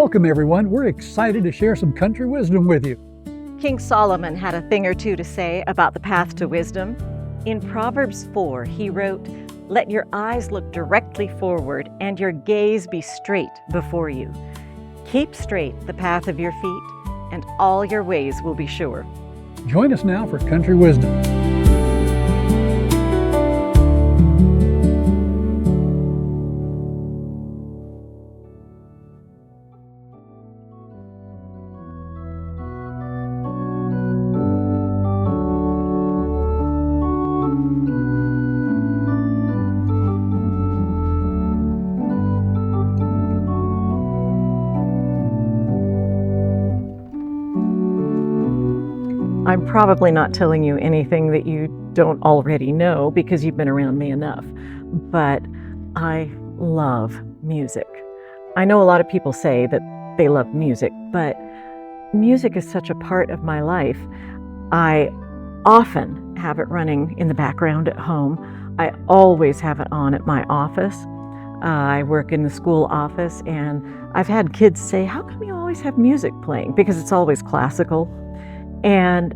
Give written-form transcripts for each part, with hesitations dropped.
Welcome, everyone. We're excited to share some country wisdom with you. King Solomon had a thing or two to say about the path to wisdom. In Proverbs 4, he wrote, "Let your eyes look directly forward and your gaze be straight before you. Keep straight the path of your feet, and all your ways will be sure." Join us now for Country Wisdom. I'm probably not telling you anything that you don't already know because you've been around me enough, but I love music. I know a lot of people say that they love music, but music is such a part of my life. I often have it running in the background at home. I always have it on at my office. I work in the school office, and I've had kids say, "How come you always have music playing?" Because it's always classical. And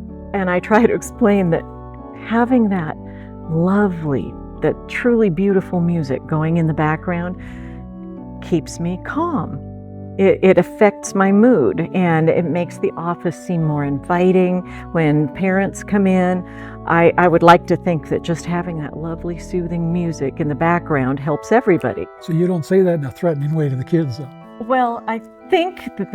I try to explain that having that lovely, that truly beautiful music going in the background keeps me calm. It affects my mood, and it makes the office seem more inviting. When parents come in, I would like to think that just having that lovely, soothing music in the background helps everybody. So you don't say that in a threatening way to the kids, though. Well, I think that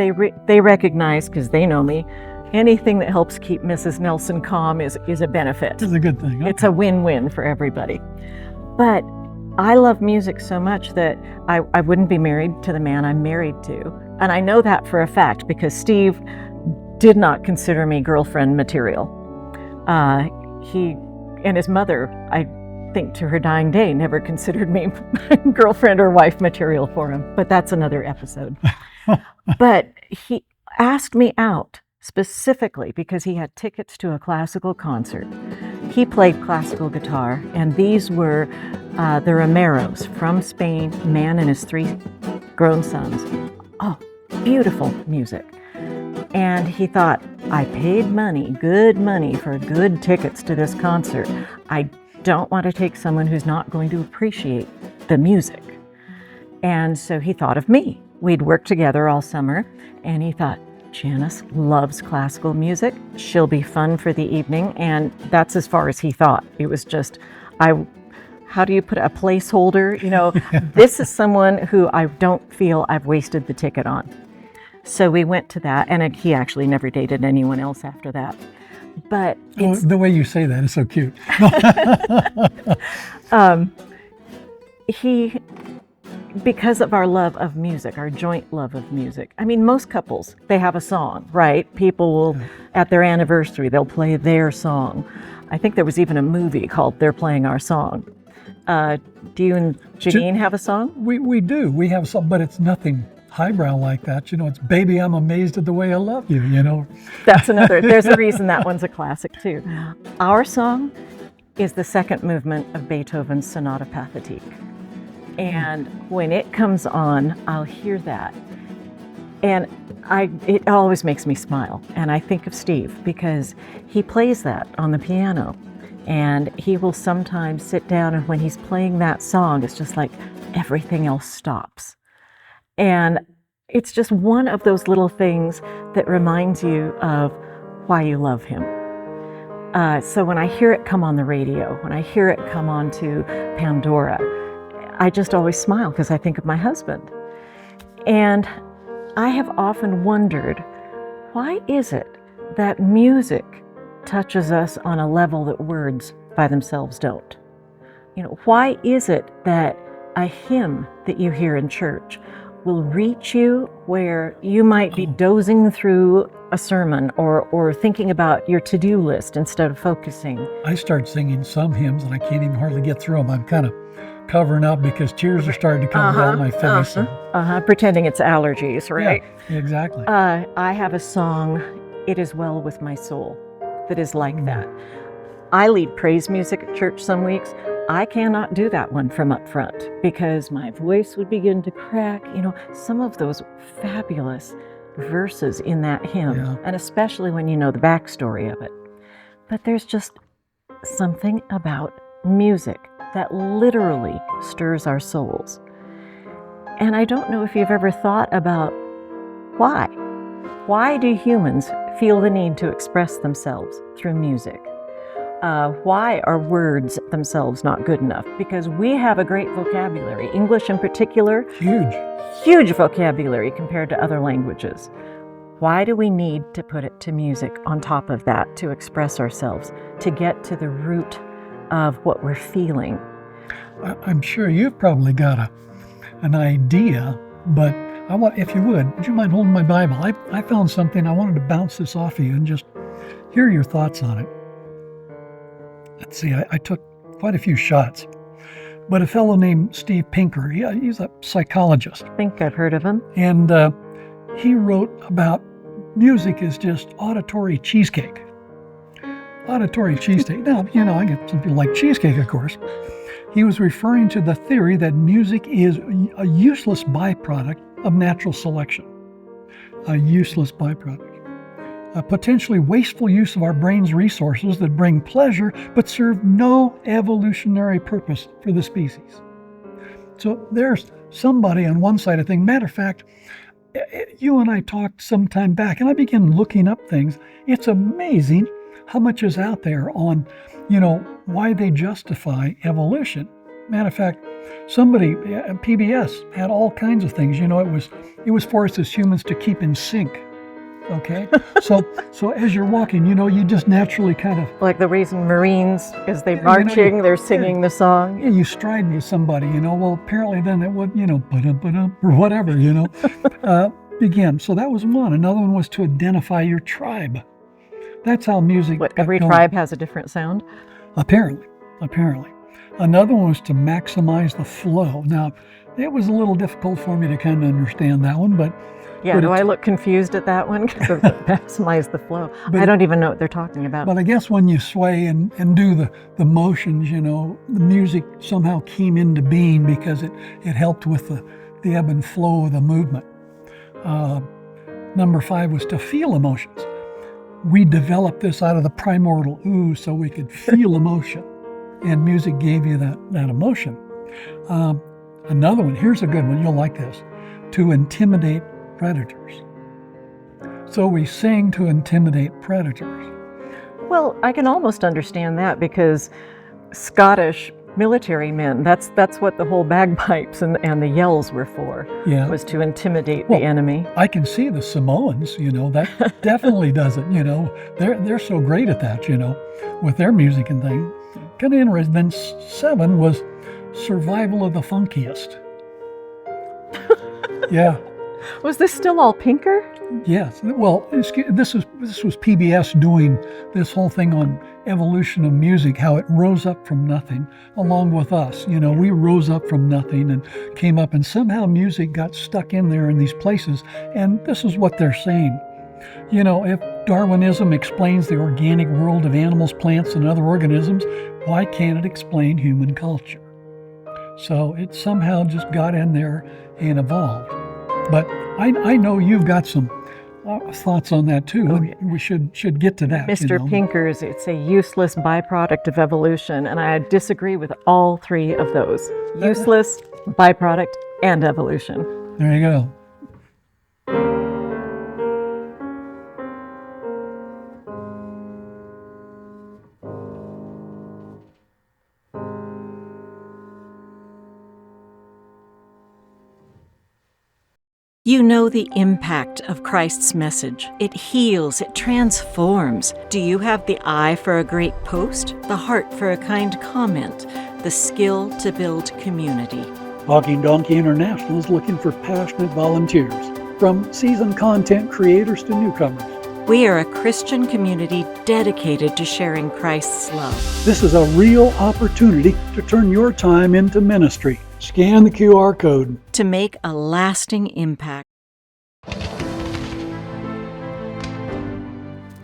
they recognize, because they know me, anything that helps keep Mrs. Nelson calm is a benefit. It's a good thing. Okay. It's a win-win for everybody. But I love music so much that I wouldn't be married to the man I'm married to. And I know that for a fact because Steve did not consider me girlfriend material. He and his mother, I think to her dying day, never considered me girlfriend or wife material for him. But that's another episode. But he asked me out specifically because he had tickets to a classical concert. He played classical guitar, and these were the Romeros from Spain, man and his 3 grown sons. Oh, beautiful music. And he thought, I paid money, good money, for good tickets to this concert. I don't want to take someone who's not going to appreciate the music. And so he thought of me. We'd worked together all summer, and he thought, Janice loves classical music. She'll be fun for the evening. And that's as far as he thought. It was just, how do you put a placeholder? You know, this is someone who I don't feel I've wasted the ticket on. So we went to that, and he actually never dated anyone else after that. But the way you say that is so cute. Because of our love of music, our joint love of music. I mean, most couples, they have a song, right? People will, at their anniversary, they'll play their song. I think there was even a movie called They're Playing Our Song. Do you and Janine have a song? We do. We have some, but it's nothing highbrow like that. You know, it's Baby, I'm Amazed at the Way I Love You, you know. That's there's a reason that one's a classic too. Our song is the second movement of Beethoven's Sonata Pathétique. And when it comes on, I'll hear that. And it always makes me smile. And I think of Steve because he plays that on the piano. And he will sometimes sit down, and when he's playing that song, it's just like everything else stops. And it's just one of those little things that reminds you of why you love him. So when I hear it come on the radio, when I hear it come on to Pandora, I just always smile because I think of my husband. And I have often wondered, why is it that music touches us on a level that words by themselves don't? You know, why is it that a hymn that you hear in church will reach you where you might be dozing through a sermon or thinking about your to-do list instead of focusing? I start singing some hymns and I can't even hardly get through them. I'm kind of covering up because tears are starting to come down my face. Pretending it's allergies, right? Yeah, exactly. I have a song, It Is Well With My Soul, that is like that. I lead praise music at church some weeks, I cannot do that one from up front because my voice would begin to crack. Some of those fabulous verses in that hymn, Yeah. and especially when you know the backstory of it. But there's just something about music that literally stirs our souls. And I don't know if you've ever thought about why. Why do humans feel the need to express themselves through music? Why are words themselves not good enough? Because we have a great vocabulary, English in particular. Huge vocabulary compared to other languages. Why do we need to put it to music on top of that to express ourselves, to get to the root of what we're feeling? I'm sure you've probably got an idea, but if you would you mind holding my Bible? I found something. I wanted to bounce this off of you and just hear your thoughts on it. Let's see, I took quite a few shots. But a fellow named Steve Pinker, he's a psychologist. I think I've heard of him. And he wrote about music is just auditory cheesecake. Auditory cheesecake. Now, I get some people like cheesecake, of course. He was referring to the theory that music is a useless byproduct of natural selection. A useless byproduct. A potentially wasteful use of our brain's resources that bring pleasure but serve no evolutionary purpose for the species. So there's somebody on one side of things. Matter of fact, you and I talked some time back, and I began looking up things. It's amazing how much is out there on, why they justify evolution. Matter of fact, somebody, PBS, had all kinds of things. It was for us as humans to keep in sync. Okay, so as you're walking, you just naturally kind of like the reason Marines, as they're marching, they're singing the song. Yeah, you stride with somebody. Well, apparently then it would, ba-dum, or whatever, begin. So that was one. Another one was to identify your tribe. That's how music. Every tribe has a different sound. Apparently. Another one was to maximize the flow. Now, it was a little difficult for me to kind of understand that one, but. Yeah, do I look confused at that one? Because maximize the flow. I don't even know what they're talking about. But I guess when you sway and do the motions, the music somehow came into being because it helped with the ebb and flow of the movement. Number 5 was to feel emotions. We developed this out of the primordial ooze so we could feel emotion. And music gave you that emotion. Another one, here's a good one, you'll like this. To intimidate predators. So we sing to intimidate predators. Well, I can almost understand that because Scottish military men, that's what the whole bagpipes and the yells were for, was to intimidate the enemy. I can see the Samoans, that definitely does it, They're so great at that, with their music and things. Kind of interesting. Then 7 was survival of the funkiest. Yeah. Was this still all Pinker? Yes. Well, this was PBS doing this whole thing on evolution of music, how it rose up from nothing, along with us. We rose up from nothing and came up, and somehow music got stuck in there in these places. And this is what they're saying. If Darwinism explains the organic world of animals, plants, and other organisms, why can't it explain human culture? So it somehow just got in there and evolved. But I know you've got some thoughts on that too. Oh, yeah. We should get to that. Mr. Pinker's, it's a useless byproduct of evolution, and I disagree with all 3 of those. Useless, byproduct, and evolution. There you go. You know the impact of Christ's message. It heals, it transforms. Do you have the eye for a great post, the heart for a kind comment, the skill to build community? Walking Donkey International is looking for passionate volunteers, from seasoned content creators to newcomers. We are a Christian community dedicated to sharing Christ's love. This is a real opportunity to turn your time into ministry. Scan the QR code to make a lasting impact.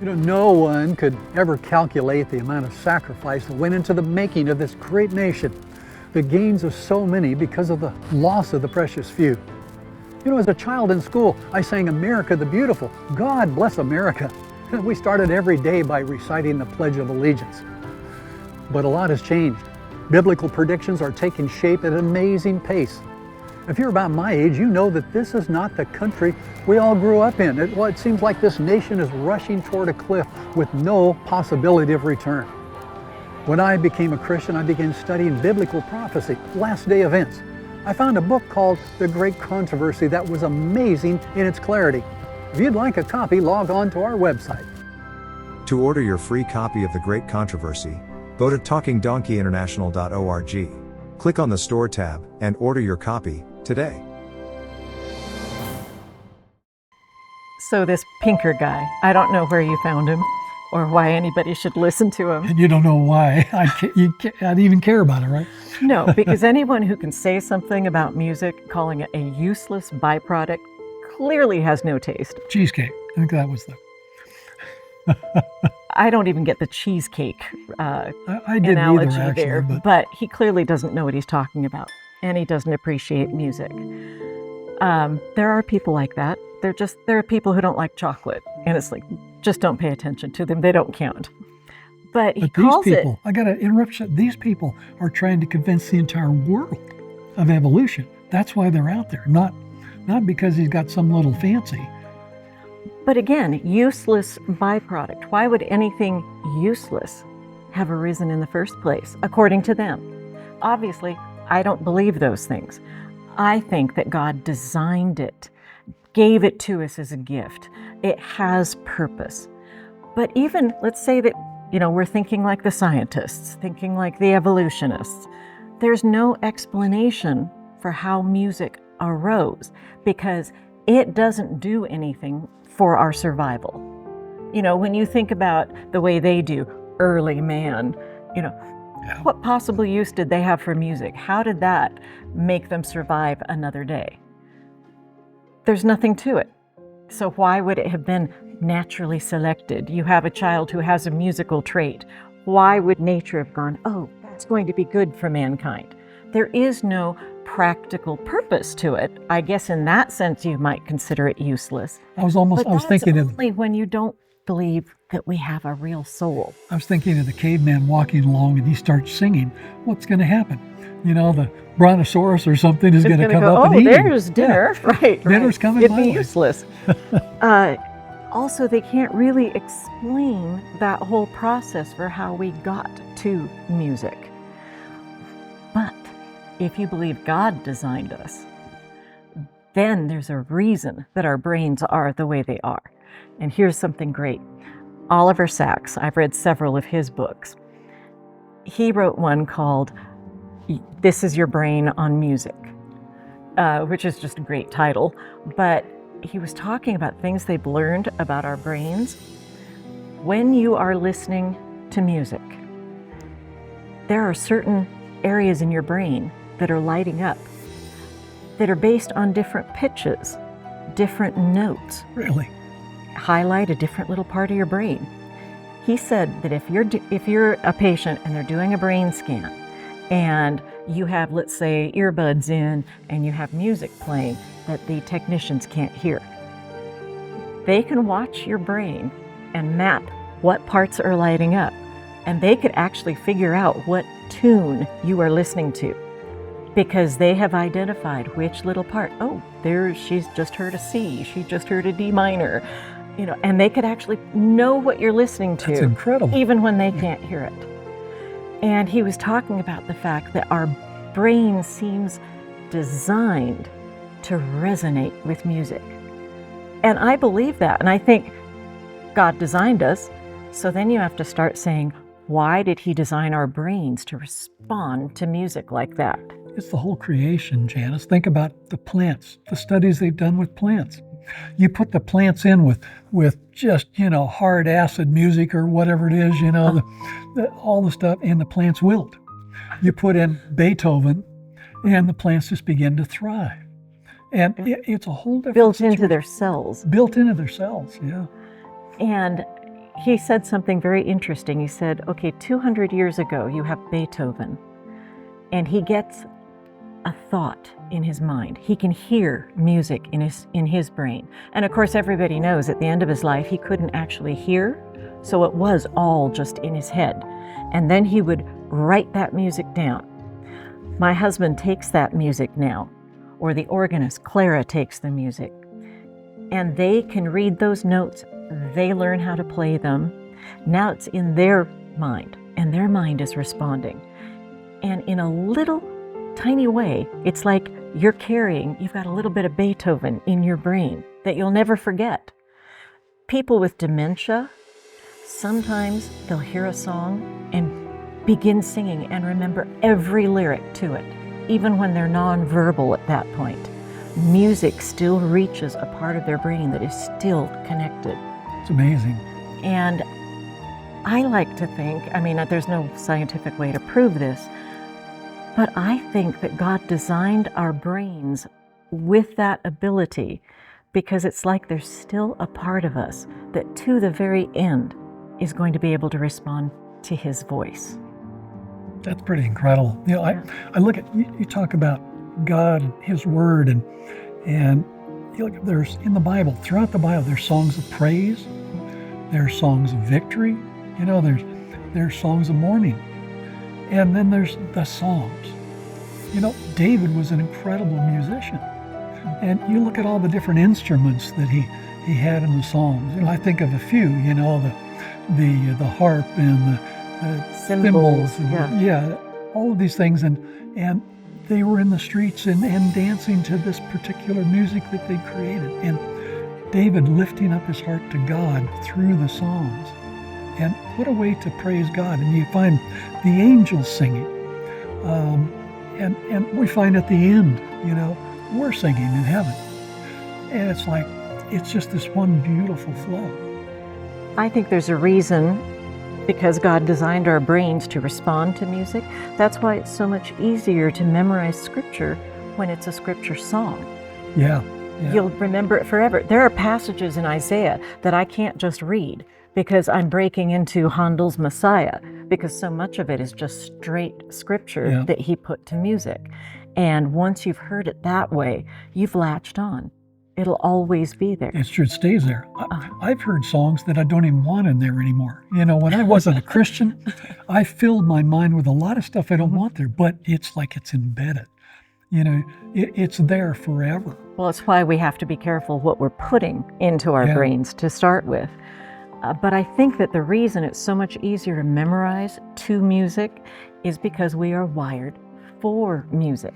No one could ever calculate the amount of sacrifice that went into the making of this great nation, the gains of so many because of the loss of the precious few. As a child in school, I sang America the Beautiful, God bless America. We started every day by reciting the Pledge of Allegiance. But a lot has changed. Biblical predictions are taking shape at an amazing pace. If you're about my age, you know that this is not the country we all grew up in. It seems like this nation is rushing toward a cliff with no possibility of return. When I became a Christian, I began studying biblical prophecy, last day events. I found a book called The Great Controversy that was amazing in its clarity. If you'd like a copy, log on to our website. To order your free copy of The Great Controversy, go to talkingdonkeyinternational.org. Click on the Store tab and order your copy today. So this Pinker guy, I don't know where you found him or why anybody should listen to him. And you don't know why I'd even care about it, right? No, because anyone who can say something about music, calling it a useless byproduct, clearly has no taste. Cheesecake. I think that was the... I don't even get the cheesecake I didn't analogy either, actually, there, but he clearly doesn't know what he's talking about, and he doesn't appreciate music. There are people like that. There are people who don't like chocolate, and it's like, just don't pay attention to them. They don't count. But he calls these people, I got to interrupt you. These people are trying to convince the entire world of evolution. That's why they're out there, not because he's got some little fancy. But again, useless byproduct. Why would anything useless have arisen in the first place, according to them? Obviously, I don't believe those things. I think that God designed it, gave it to us as a gift. It has purpose. But even, let's say that, we're thinking like the scientists, thinking like the evolutionists. There's no explanation for how music arose because it doesn't do anything for our survival. When you think about the way they do early man, what possible use did they have for music? How did that make them survive another day? There's nothing to it. So why would it have been naturally selected? You have a child who has a musical trait. Why would nature have gone, oh, that's going to be good for mankind? There is no practical purpose to it. I guess in that sense you might consider it useless. I was thinking only when you don't believe that we have a real soul. I was thinking of the caveman walking along and he starts singing. What's going to happen? The brontosaurus or something is going to come up and eat him. There's dinner. Yeah. Right. Dinner's coming It'd my be way. Useless. Also, they can't really explain that whole process for how we got to music. But if you believe God designed us, then there's a reason that our brains are the way they are. And here's something great. Oliver Sacks, I've read several of his books. He wrote one called This Is Your Brain on Music, which is just a great title. But he was talking about things they've learned about our brains. When you are listening to music, there are certain areas in your brain that are lighting up that are based on different pitches, different notes. Really? Highlight a different little part of your brain. He said that if you're a patient and they're doing a brain scan and you have, let's say, earbuds in and you have music playing that the technicians can't hear, they can watch your brain and map what parts are lighting up, and they could actually figure out what tune you are listening to because they have identified which little part. Oh, she's just heard a C, she just heard a D minor, and they could actually know what you're listening to. That's incredible. Even when they can't hear it. And he was talking about the fact that our brain seems designed to resonate with music. And I believe that. And I think God designed us. So then you have to start saying, why did he design our brains to respond to music like that? It's the whole creation, Janice. Think about the plants, the studies they've done with plants. You put the plants in with just, hard acid music or whatever it is, all the stuff, and the plants wilt. You put in Beethoven, and the plants just begin to thrive. And it's a whole different Built situation. into their cells. Built into their cells, yeah. And he said something very interesting. He said, okay, 200 years ago, you have Beethoven, and he gets a thought in his mind. He can hear music in his brain. And of course, everybody knows at the end of his life, he couldn't actually hear, so it was all just in his head. And then he would write that music down. My husband takes that music now, or the organist, Clara, takes the music, and they can read those notes. They learn how to play them. Now it's in their mind, and their mind is responding. And in a little tiny way, it's like you've got a little bit of Beethoven in your brain that you'll never forget. People with dementia, sometimes they'll hear a song and begin singing and remember every lyric to it, even when they're nonverbal at that point. Music still reaches a part of their brain that is still connected. It's amazing. And I like to think, there's no scientific way to prove this, but I think that God designed our brains with that ability because it's like there's still a part of us that to the very end is going to be able to respond to His voice. That's pretty incredible. I look at, you talk about God and His Word, and you look, there's in the Bible, throughout the Bible, there's songs of praise, there's songs of victory, there's songs of mourning, and then there's the Psalms. David was an incredible musician, and you look at all the different instruments that he had in the Psalms. I think of a few, the harp and the cymbals, and, all of these things, and they were in the streets and dancing to this particular music that they created. And David lifting up his heart to God through the Psalms. And what a way to praise God. And you find the angels singing. And we find at the end, we're singing in heaven. And it's like, it's just this one beautiful flow. I think there's a reason, because God designed our brains to respond to music. That's why it's so much easier to memorize Scripture when it's a Scripture song. Yeah. You'll remember it forever. There are passages in Isaiah that I can't just read because I'm breaking into Handel's Messiah, because so much of it is just straight Scripture that he put to music. And once you've heard it that way, you've latched on. It'll always be there. It's true, it stays there. I've heard songs that I don't even want in there anymore. When I wasn't a Christian, I filled my mind with a lot of stuff I don't want there, but it's like it's embedded. It's there forever. Well, it's why we have to be careful what we're putting into our brains to start with. But I think that the reason it's so much easier to memorize to music is because we are wired for music.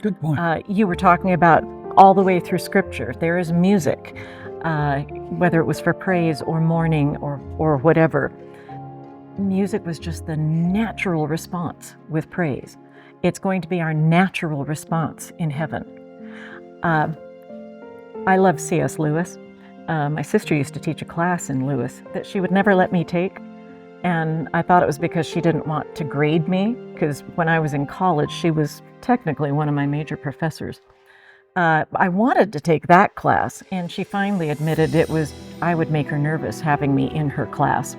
Good point. You were talking about all the way through Scripture, there is music, whether it was for praise or mourning or whatever. Music was just the natural response with praise. It's going to be our natural response in heaven. I love C.S. Lewis. My sister used to teach a class in Lewis that she would never let me take. And I thought it was because she didn't want to grade me, because when I was in college, she was technically one of my major professors. I wanted to take that class, and she finally admitted I would make her nervous having me in her class.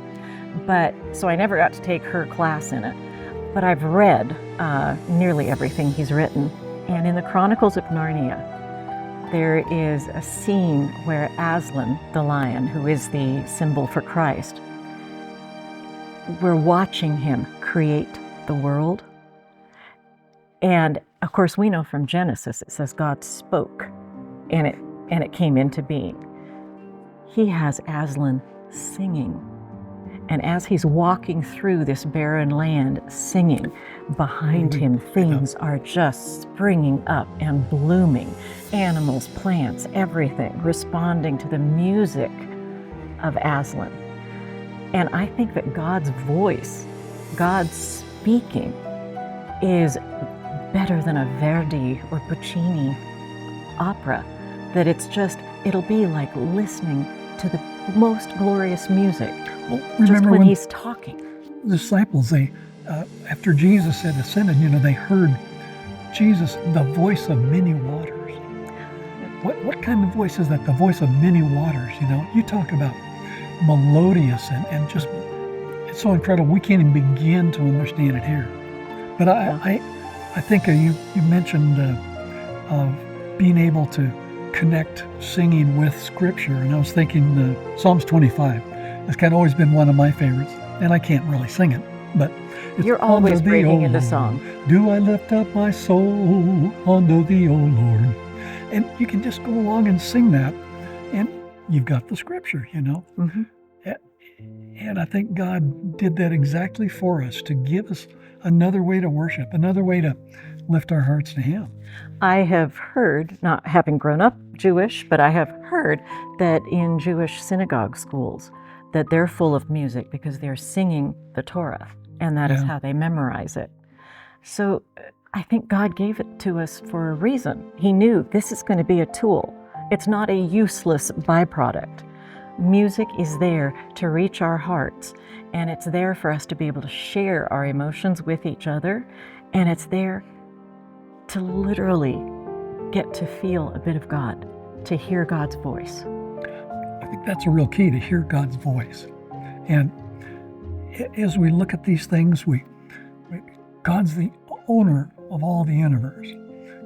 So I never got to take her class in it. But I've read nearly everything he's written. And in the Chronicles of Narnia, there is a scene where Aslan, the lion, who is the symbol for Christ, we're watching him create the world. And of course, we know from Genesis, it says God spoke and it came into being. He has Aslan singing. And as he's walking through this barren land singing, behind him things are just springing up and blooming. Animals, plants, everything responding to the music of Aslan. And I think that God's voice, God's speaking, is better than a Verdi or Puccini opera. That it'll be like listening to the most glorious music. Well, just when he's talking. The disciples, after Jesus had ascended, they heard Jesus, the voice of many waters. What kind of voice is that? The voice of many waters, You talk about melodious and just, it's so incredible. We can't even begin to understand it here. But I think you mentioned being able to connect singing with Scripture, and I was thinking Psalms 25 has kind of always been one of my favorites, and I can't really sing it, but it's You're always unto thee, breaking O into Lord, song. do I lift up my soul unto thee, O Lord. And you can just go along and sing that, and you've got the Scripture, Mm-hmm. And I think God did that exactly for us, to give us another way to worship, another way to lift our hearts to Him. I have heard, not having grown up Jewish, but I have heard that in Jewish synagogue schools, that they're full of music because they're singing the Torah, and that is Yeah. how they memorize it. So I think God gave it to us for a reason. He knew this is going to be a tool. It's not a useless byproduct. Music is there to reach our hearts, and it's there for us to be able to share our emotions with each other, and it's there to literally get to feel a bit of God, to hear God's voice. I think that's a real key, to hear God's voice. And as we look at these things, God's the owner of all the universe.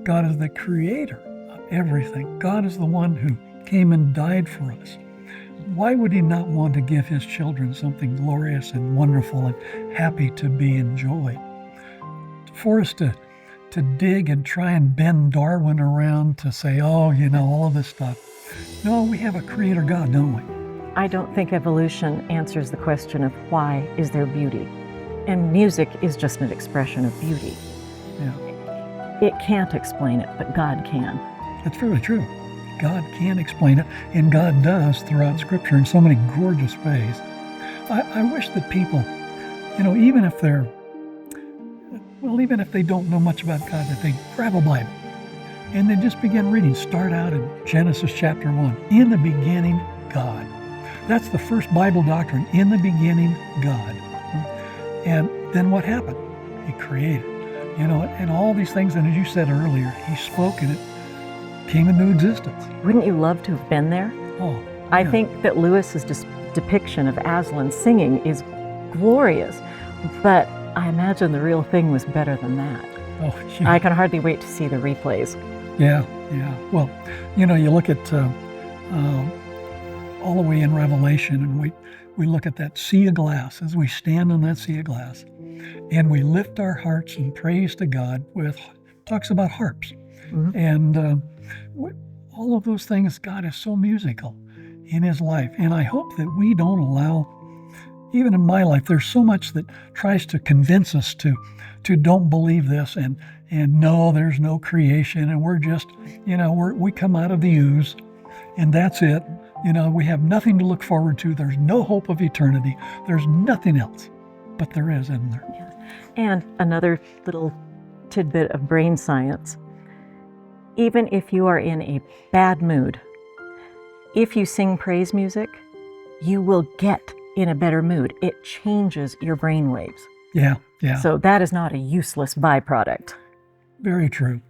God is the creator of everything. God is the one who came and died for us. Why would He not want to give His children something glorious and wonderful and happy to be enjoyed? For us to dig and try and bend Darwin around to say, oh, all of this stuff. No, we have a creator God, don't we? I don't think evolution answers the question of why is there beauty. And music is just an expression of beauty. Yeah, It can't explain it, but God can. that's very true. God can explain it, and God does throughout Scripture in so many gorgeous ways. I wish that people, even if they don't know much about God, that they grab a Bible and then just begin reading. Start out in Genesis chapter 1. In the beginning, God. That's the first Bible doctrine. In the beginning, God. And then what happened? He created. And all these things, and as you said earlier, He spoke and it came into existence. Wouldn't you love to have been there? Oh, I yeah. think that Lewis's depiction of Aslan singing is glorious, but I imagine the real thing was better than that. Oh, yeah. I can hardly wait to see the replays. Yeah. Well, you look at all the way in Revelation, and we look at that sea of glass as we stand on that sea of glass, and we lift our hearts in praise to God talks about harps. Mm-hmm. And all of those things, God is so musical in His life. And I hope that we don't allow, even in my life, there's so much that tries to convince us to don't believe this and no, there's no creation, and we're just, we come out of the ooze and that's it. We have nothing to look forward to. There's no hope of eternity. There's nothing else. But there is, isn't there? Yeah. And another little tidbit of brain science. Even if you are in a bad mood, if you sing praise music, you will get in a better mood. It changes your brain waves. Yeah. So that is not a useless byproduct. Very true.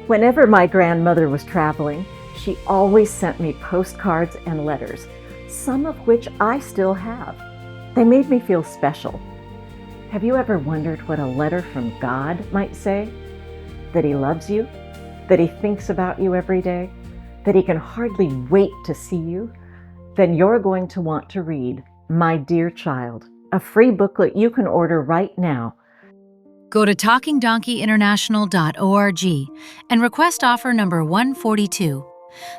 Whenever my grandmother was traveling, she always sent me postcards and letters, some of which I still have. They made me feel special. Have you ever wondered what a letter from God might say? That He loves you, that He thinks about you every day, that He can hardly wait to see you? Then you're going to want to read My Dear Child, a free booklet you can order right now. Go to TalkingDonkeyInternational.org and request offer number 142.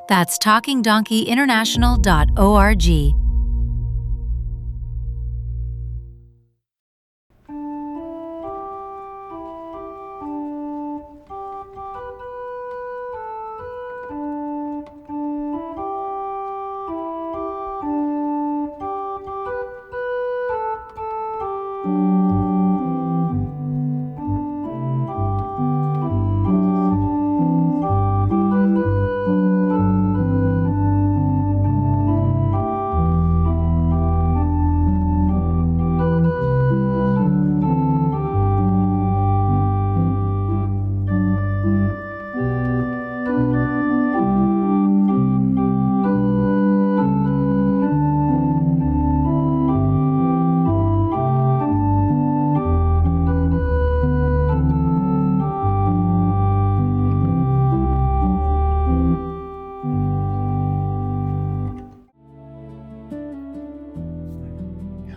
That's TalkingDonkeyInternational.org.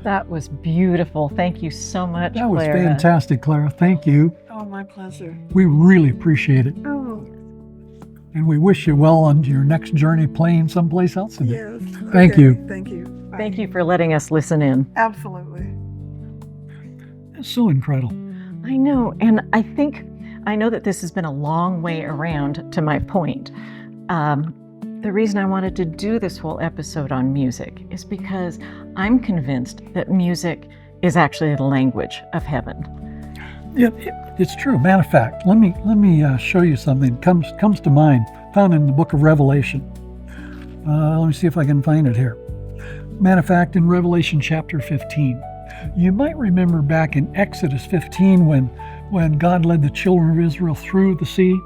That was beautiful. Thank you so much, That was Clara. fantastic, Clara. Thank you. Oh, my pleasure. We really appreciate it. Oh, And we wish you well on your next journey playing someplace else. yes. Thank Okay, you. Thank you. Bye. Thank you for letting us listen in. Absolutely. It's so incredible. I know, and I know that this has been a long way around to my point. The reason I wanted to do this whole episode on music is because I'm convinced that music is actually the language of heaven. It's true. Matter of fact, let me show you something. Comes to mind, found in the book of Revelation. Let me see if I can find it here. Matter of fact, in Revelation chapter 15, you might remember back in Exodus 15 when God led the children of Israel through the sea,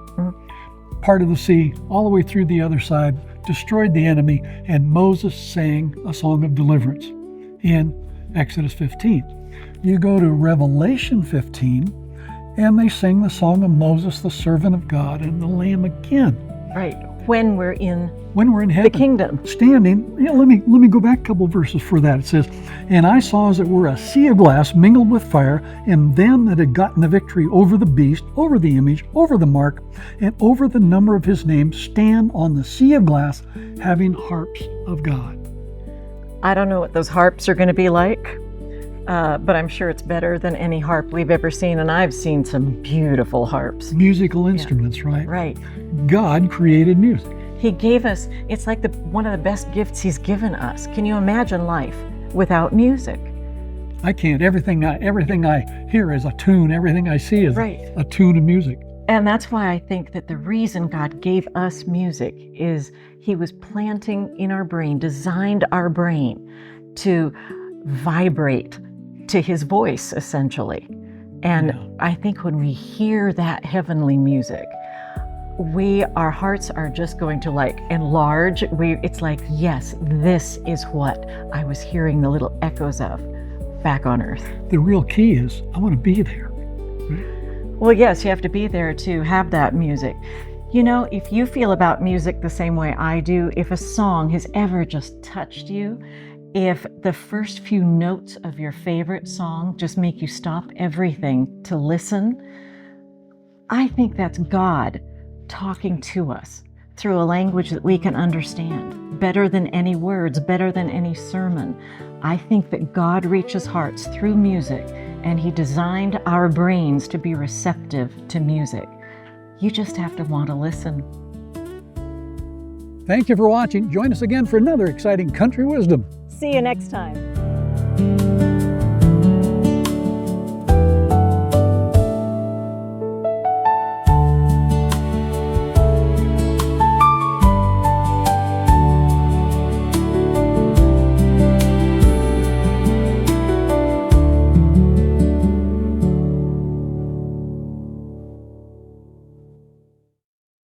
part of the sea, all the way through the other side, destroyed the enemy, and Moses sang a song of deliverance in Exodus 15. You go to Revelation 15, and they sing the song of Moses, the servant of God, and the Lamb again. Right. When we're in heaven, the kingdom. standing. Let me go back a couple verses for that. It says, "And I saw as it were a sea of glass mingled with fire, and them that had gotten the victory over the beast, over the image, over the mark, and over the number of his name, stand on the sea of glass, having harps of God." I don't know what those harps are going to be like, but I'm sure it's better than any harp we've ever seen, and I've seen some beautiful harps. Musical instruments, right? Right. God created music. He gave us, it's like one of the best gifts he's given us. Can you imagine life without music? I can't. Everything I hear is a tune. Everything I see is Right. a tune of music. And that's why I think that the reason God gave us music is he was planting in our brain, designed our brain to vibrate to his voice, essentially. And Yeah. I think when we hear that heavenly music, our hearts are just going to enlarge. It's like, yes, this is what I was hearing the little echoes of back on earth. The real key is I want to be there. Well, yes, you have to be there to have that music. You know, if you feel about music the same way I do, if a song has ever just touched you, if the first few notes of your favorite song just make you stop everything to listen, I think that's God talking to us through a language that we can understand better than any words, better than any sermon. I think that God reaches hearts through music, and he designed our brains to be receptive to music. You just have to want to listen. Thank you for watching. Join us again for another exciting Country Wisdom. See you next time.